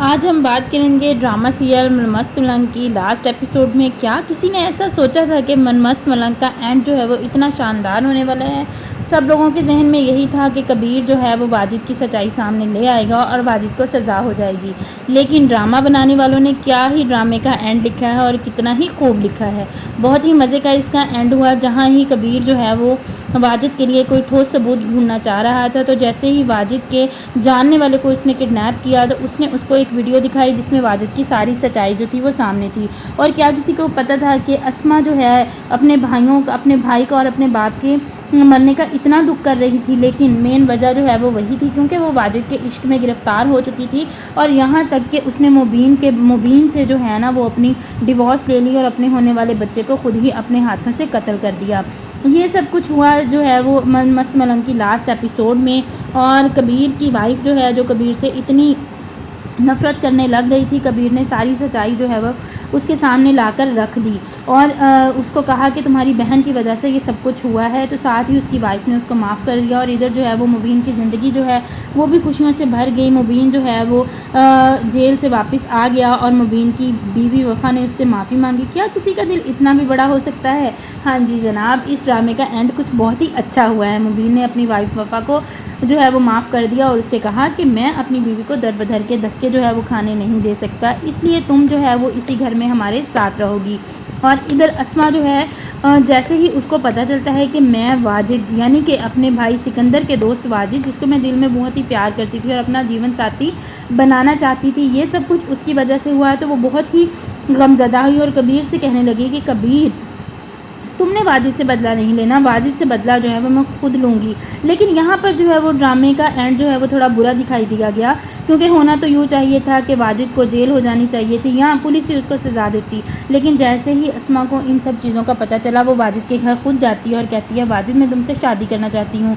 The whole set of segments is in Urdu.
آج ہم بات کریں گے ڈرامہ سیریل من مست ملنگ کی لاسٹ ایپیسوڈ میں کیا کسی نے ایسا سوچا تھا کہ من مست ملنگ کا اینڈ جو ہے وہ اتنا شاندار ہونے والا ہے۔ سب لوگوں کے ذہن میں یہی تھا کہ کبیر جو ہے وہ واجد کی سچائی سامنے لے آئے گا اور واجد کو سزا ہو جائے گی، لیکن ڈرامہ بنانے والوں نے کیا ہی ڈرامے کا اینڈ لکھا ہے اور کتنا ہی خوب لکھا ہے۔ بہت ہی مزے کا اس کا اینڈ ہوا، جہاں ہی کبیر جو ہے وہ واجد کے لیے کوئی ٹھوس ثبوت ڈھونڈنا چاہ رہا تھا، تو جیسے ہی واجد کے جاننے والے کو اس نے کڈنیپ کیا تو اس نے اس کو ایک ویڈیو دکھائی جس میں واجد کی ساری سچائی جو تھی وہ سامنے تھی۔ اور کیا کسی کو پتہ تھا کہ اسما جو ہے اپنے بھائی کو اور اپنے باپ کے مرنے کا اتنا دکھ کر رہی تھی، لیکن مین وجہ جو ہے وہ وہی تھی کیونکہ وہ واجد کے عشق میں گرفتار ہو چکی تھی، اور یہاں تک کہ اس نے مبین سے جو ہے نا وہ اپنی ڈیورس لے لی اور اپنے ہونے والے بچے کو خود ہی اپنے ہاتھوں سے قتل کر دیا۔ یہ سب کچھ ہوا جو ہے وہ من مست ملنگ کی لاسٹ ایپیسوڈ میں، اور کبیر کی وائف جو ہے جو کبیر سے اتنی نفرت کرنے لگ گئی تھی، کبیر نے ساری سچائی جو ہے وہ اس کے سامنے لا کر رکھ دی اور اس کو کہا کہ تمہاری بہن کی وجہ سے یہ سب کچھ ہوا ہے، تو ساتھ ہی اس کی وائف نے اس کو معاف کر دیا، اور ادھر جو ہے وہ مبین کی زندگی جو ہے وہ بھی خوشیوں سے بھر گئی۔ مبین جو ہے وہ جیل سے واپس آ گیا اور مبین کی بیوی وفا نے اس سے معافی مانگی۔ کیا کسی کا دل اتنا بھی بڑا ہو سکتا ہے؟ ہاں جی جناب، اس ڈرامے کا اینڈ کچھ بہت ہی اچھا ہوا ہے۔ مبین نے اپنی وائف وفا کو جو ہے وہ معاف کر دیا اور اس سے کہا کہ میں اپنی بیوی کو در بدر کے دھکے جو ہے وہ کھانے نہیں دے سکتا، اس لیے تم جو ہے وہ اسی گھر میں ہمارے ساتھ رہو گی۔ اور ادھر اسما جو ہے جیسے ہی اس کو پتہ چلتا ہے کہ میں واجد یعنی کہ اپنے بھائی سکندر کے دوست واجد، جس کو میں دل میں بہت ہی پیار کرتی تھی اور اپنا جیون ساتھی بنانا چاہتی تھی، یہ سب کچھ اس کی وجہ سے ہوا ہے، تو وہ بہت ہی غمزدہ ہوئی اور کبیر سے کہنے لگی کہ کبیر، تم نے واجد سے بدلہ نہیں لینا، واجد سے بدلہ جو ہے وہ میں خود لوں گی۔ لیکن یہاں پر جو ہے وہ ڈرامے کا اینڈ جو ہے وہ تھوڑا برا دکھائی دیا گیا، کیونکہ ہونا تو یوں چاہیے تھا کہ واجد کو جیل ہو جانی چاہیے تھی یا پولیس ہی اس کو سزا دیتی، لیکن جیسے ہی اسما کو ان سب چیزوں کا پتہ چلا، وہ واجد کے گھر خود جاتی ہے اور کہتی ہے واجد میں تم سے شادی کرنا چاہتی ہوں۔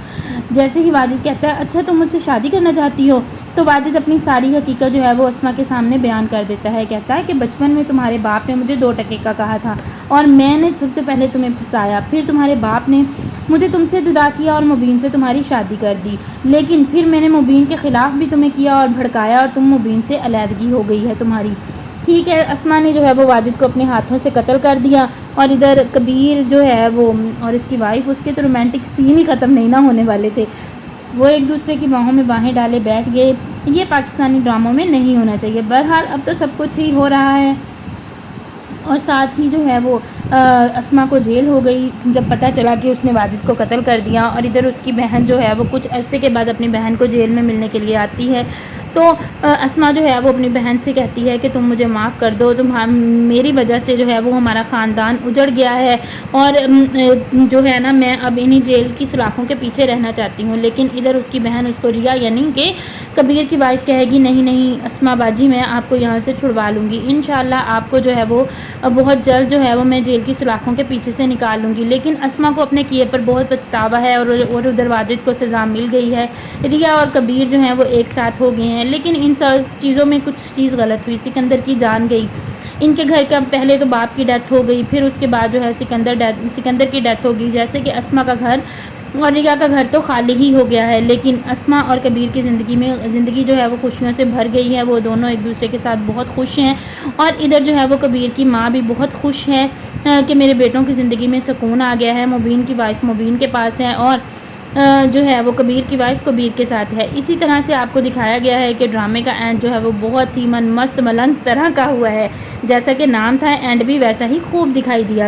جیسے ہی واجد کہتا ہے اچھا تم مجھ سے شادی کرنا چاہتی ہو، تو واجد اپنی ساری حقیقت جو ہے وہ اسما کے سامنے بیان کر دیتا ہے۔ کہتا ہے کہ بچپن میں تمہارے باپ نے مجھے 2 ٹکے کا کہا تھا اور میں نے سب سے پہلے تمہیں پھنسایا، پھر تمہارے باپ نے مجھے تم سے جدا کیا اور مبین سے تمہاری شادی کر دی، لیکن پھر میں نے مبین کے خلاف بھی تمہیں کیا اور بھڑکایا اور تم مبین سے علیحدگی ہو گئی ہے تمہاری۔ ٹھیک ہے، اسما نے جو ہے وہ واجد کو اپنے ہاتھوں سے قتل کر دیا، اور ادھر کبیر جو ہے وہ اور اس کی وائف، اس کے تو رومانٹک سین ہی ختم نہیں نہ ہونے والے تھے، وہ ایک دوسرے کی باہوں میں باہیں ڈالے بیٹھ گئے۔ یہ پاکستانی ڈراموں میں نہیں ہونا چاہیے۔ بہرحال اب تو سب کچھ ہی ہو رہا ہے، اور ساتھ ہی جو ہے وہ اسما کو جیل ہو گئی جب پتہ چلا کہ اس نے واجد کو قتل کر دیا، اور ادھر اس کی بہن جو ہے وہ کچھ عرصے کے بعد اپنی بہن کو جیل میں ملنے کے لیے آتی ہے، تو اسما جو ہے وہ اپنی بہن سے کہتی ہے کہ تم مجھے معاف کر دو، میری وجہ سے جو ہے وہ ہمارا خاندان اجڑ گیا ہے، اور جو ہے نا میں اب انہی جیل کی سلاخوں کے پیچھے رہنا چاہتی ہوں۔ لیکن ادھر اس کی بہن اس کو ریا یعنی کہ کبیر کی وائف کہے گی نہیں نہیں اسما باجی، میں آپ کو یہاں سے چھڑوا لوں گی، انشاءاللہ آپ کو جو ہے وہ بہت جلد جو ہے وہ میں جیل کی سلاخوں کے پیچھے سے نکال لوں گی۔ لیکن اسما کو اپنے کیے پر بہت پچھتاوا ہے، اور ادھر واجد کو سزا مل گئی ہے، ریا اور کبیر جو ہیں وہ ایک ساتھ ہو گئے ہیں، لیکن ان سب چیزوں میں کچھ چیز غلط ہوئی، سکندر کی جان گئی، ان کے گھر کا پہلے تو باپ کی ڈیتھ ہو گئی، پھر اس کے بعد جو ہے سکندر کی ڈیتھ ہو گئی، جیسے کہ اسما کا گھر اور ریا کا گھر تو خالی ہی ہو گیا ہے، لیکن اسما اور کبیر کی زندگی جو ہے وہ خوشیوں سے بھر گئی ہے، وہ دونوں ایک دوسرے کے ساتھ بہت خوش ہیں، اور ادھر جو ہے وہ کبیر کی ماں بھی بہت خوش ہے کہ میرے بیٹوں کی زندگی میں سکون آ گیا ہے، مبین کی وائف مبین کے پاس ہے، اور جو ہے وہ کبیر کی وائف کبیر کے ساتھ ہے۔ اسی طرح سے آپ کو دکھایا گیا ہے کہ ڈرامے کا اینڈ جو ہے وہ بہت ہی من مست ملنگ طرح کا ہوا ہے، جیسا کہ نام تھا، اینڈ بھی ویسا ہی خوب دکھائی دیا۔